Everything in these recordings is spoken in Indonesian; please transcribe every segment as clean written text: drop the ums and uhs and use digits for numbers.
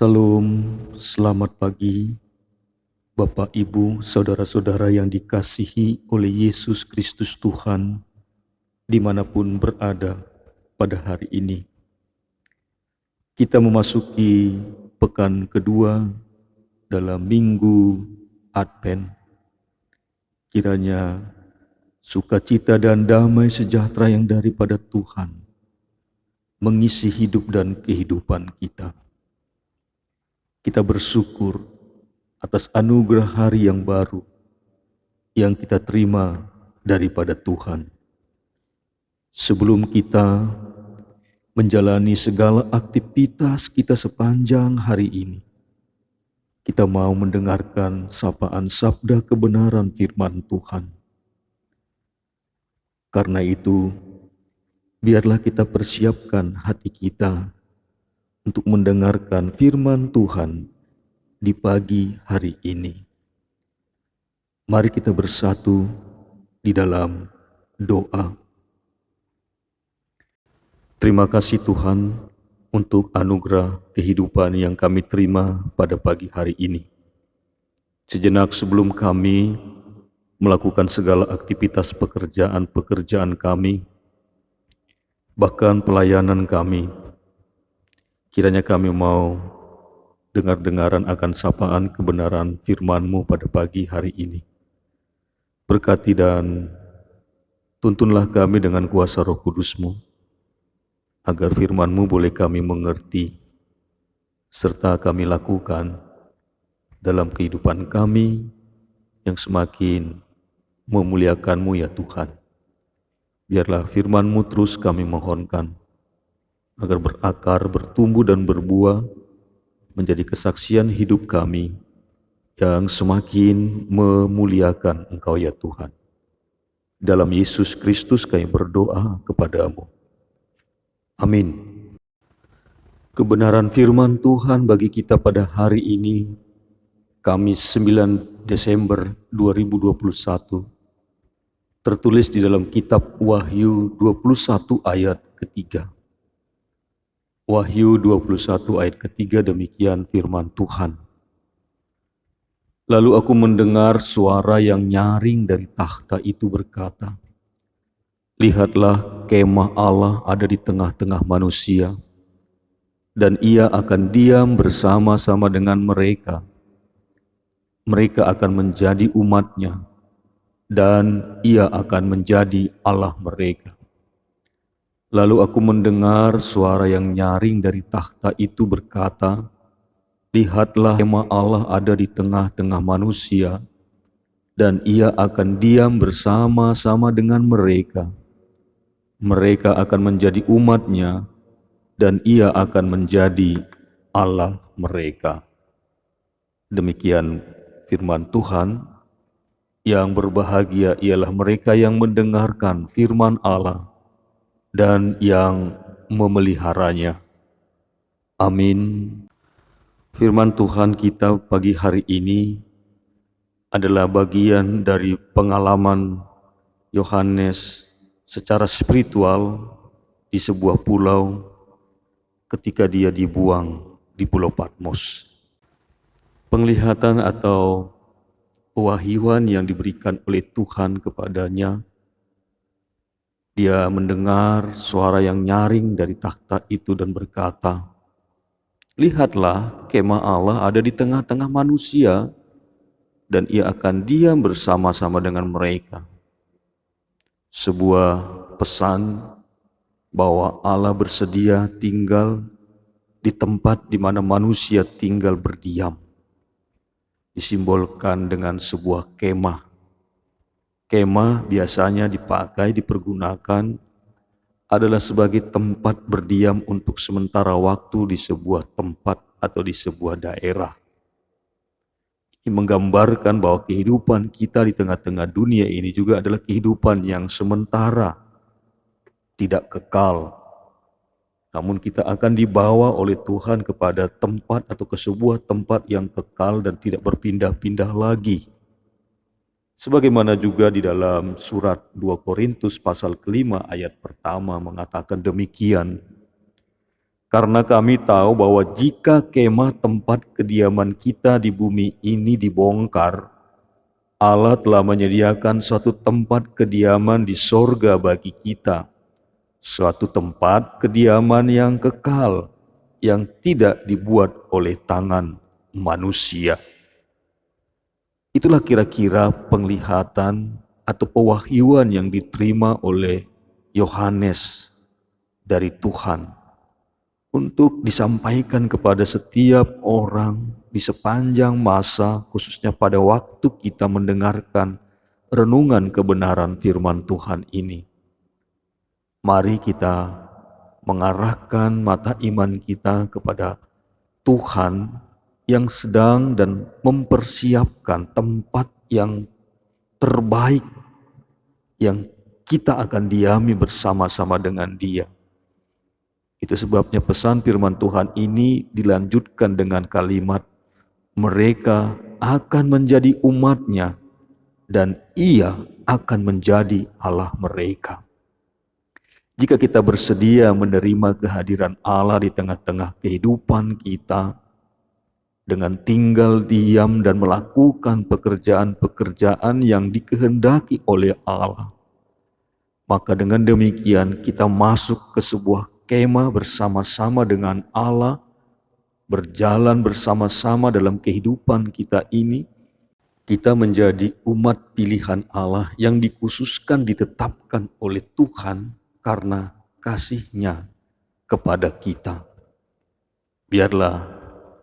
Salam, selamat pagi, Bapak, Ibu, saudara-saudara yang dikasihi oleh Yesus Kristus Tuhan, dimanapun berada pada hari ini. Kita memasuki pekan kedua dalam Minggu Advent. Kiranya sukacita dan damai sejahtera yang daripada Tuhan mengisi hidup dan kehidupan kita. Kita bersyukur atas anugerah hari yang baru yang kita terima daripada Tuhan. Sebelum kita menjalani segala aktivitas kita sepanjang hari ini, kita mau mendengarkan sapaan sabda kebenaran firman Tuhan. Karena itu, biarlah kita persiapkan hati kita untuk mendengarkan firman Tuhan di pagi hari ini. Mari kita bersatu di dalam doa. Terima kasih Tuhan untuk anugerah kehidupan yang kami terima pada pagi hari ini. Sejenak sebelum kami melakukan segala aktivitas pekerjaan kami, bahkan pelayanan kami, kiranya kami mau dengar-dengaran akan sapaan kebenaran firman-Mu pada pagi hari ini. Berkati dan tuntunlah kami dengan kuasa Roh Kudus-Mu, agar firman-Mu boleh kami mengerti, serta kami lakukan dalam kehidupan kami yang semakin memuliakan-Mu ya Tuhan. Biarlah firman-Mu terus kami mohonkan, agar berakar, bertumbuh dan berbuah, menjadi kesaksian hidup kami yang semakin memuliakan Engkau ya Tuhan. Dalam Yesus Kristus kami berdoa kepadamu. Amin. Kebenaran firman Tuhan bagi kita pada hari ini, Kamis 9 Desember 2021, tertulis di dalam kitab Wahyu 21 ayat ketiga. Wahyu 21 ayat ketiga, demikian firman Tuhan. Lalu aku mendengar suara yang nyaring dari takhta itu berkata, "Lihatlah, kemah Allah ada di tengah-tengah manusia, dan ia akan diam bersama-sama dengan mereka. Mereka akan menjadi umat-Nya, dan ia akan menjadi Allah mereka. Lalu aku mendengar suara yang nyaring dari takhta itu berkata, Lihatlah, kemah Allah ada di tengah-tengah manusia, dan ia akan diam bersama-sama dengan mereka. Mereka akan menjadi umat-Nya, dan ia akan menjadi Allah mereka." Demikian firman Tuhan. Yang berbahagia ialah mereka yang mendengarkan firman Allah dan yang memeliharanya. Amin. Firman Tuhan kita pagi hari ini adalah bagian dari pengalaman Yohanes secara spiritual di sebuah pulau ketika dia dibuang di Pulau Patmos. Penglihatan atau pewahyuan yang diberikan oleh Tuhan kepadanya, dia mendengar suara yang nyaring dari takhta itu dan berkata, "Lihatlah, kemah Allah ada di tengah-tengah manusia, dan ia akan diam bersama-sama dengan mereka." Sebuah pesan bahwa Allah bersedia tinggal di tempat di mana manusia tinggal berdiam, disimbolkan dengan sebuah kemah. Kemah biasanya dipergunakan adalah sebagai tempat berdiam untuk sementara waktu di sebuah tempat atau di sebuah daerah. Ini menggambarkan bahwa kehidupan kita di tengah-tengah dunia ini juga adalah kehidupan yang sementara, tidak kekal. Namun kita akan dibawa oleh Tuhan kepada tempat atau ke sebuah tempat yang kekal dan tidak berpindah-pindah lagi. Sebagaimana juga di dalam surat 2 Korintus pasal ke-5 ayat pertama mengatakan demikian, Karena kami tahu bahwa jika kemah tempat kediaman kita di bumi ini dibongkar, Allah telah menyediakan suatu tempat kediaman di sorga bagi kita, suatu tempat kediaman yang kekal, yang tidak dibuat oleh tangan manusia. Itulah kira-kira penglihatan atau pewahyuan yang diterima oleh Yohanes dari Tuhan untuk disampaikan kepada setiap orang di sepanjang masa, khususnya pada waktu kita mendengarkan renungan kebenaran firman Tuhan ini. Mari kita mengarahkan mata iman kita kepada Tuhan yang sedang dan mempersiapkan tempat yang terbaik yang kita akan diami bersama-sama dengan Dia. Itu sebabnya pesan firman Tuhan ini dilanjutkan dengan kalimat, mereka akan menjadi umat-Nya dan Ia akan menjadi Allah mereka. Jika kita bersedia menerima kehadiran Allah di tengah-tengah kehidupan kita, dengan tinggal diam dan melakukan pekerjaan-pekerjaan yang dikehendaki oleh Allah, maka dengan demikian kita masuk ke sebuah kemah bersama-sama dengan Allah, berjalan bersama-sama dalam kehidupan kita ini. Kita menjadi umat pilihan Allah yang dikhususkan, ditetapkan oleh Tuhan karena kasih-Nya kepada kita. Biarlah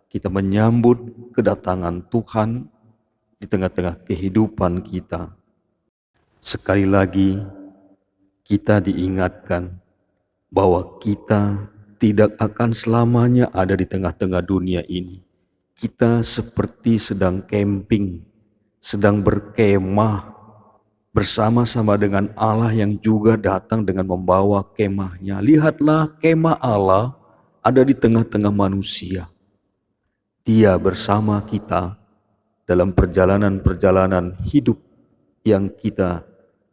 kita menyambut kedatangan Tuhan di tengah-tengah kehidupan kita. Sekali lagi, kita diingatkan bahwa kita tidak akan selamanya ada di tengah-tengah dunia ini. Kita seperti sedang camping, sedang berkemah bersama-sama dengan Allah yang juga datang dengan membawa kemahnya. Lihatlah, kemah Allah ada di tengah-tengah manusia. Dia bersama kita dalam perjalanan-perjalanan hidup yang kita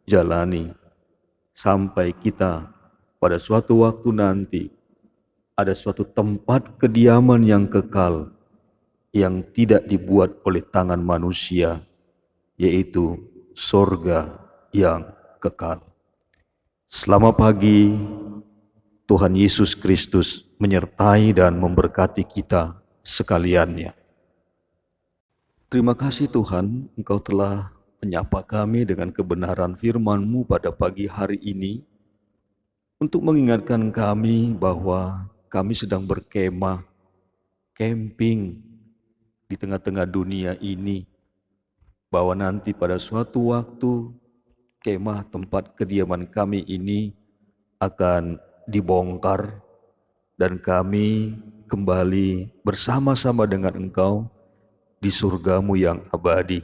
jalani, sampai kita pada suatu waktu nanti ada suatu tempat kediaman yang kekal yang tidak dibuat oleh tangan manusia, yaitu sorga yang kekal. Selamat pagi, Tuhan Yesus Kristus menyertai dan memberkati kita sekaliannya. Terima kasih Tuhan, Engkau telah menyapa kami dengan kebenaran firman-Mu pada pagi hari ini, untuk mengingatkan kami bahwa kami sedang berkemah, camping di tengah-tengah dunia ini, bahwa nanti pada suatu waktu kemah tempat kediaman kami ini akan dibongkar dan kami kembali bersama-sama dengan Engkau di surga-Mu yang abadi.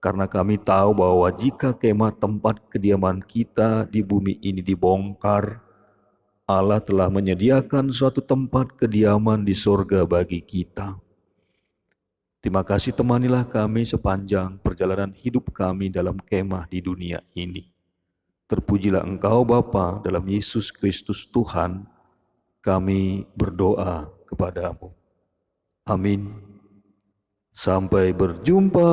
Karena kami tahu bahwa jika kemah tempat kediaman kita di bumi ini dibongkar, Allah telah menyediakan suatu tempat kediaman di surga bagi kita. Terima kasih, temanilah kami sepanjang perjalanan hidup kami dalam kemah di dunia ini. Terpujilah Engkau Bapa, dalam Yesus Kristus Tuhan kami berdoa kepadamu. Amin. Sampai berjumpa.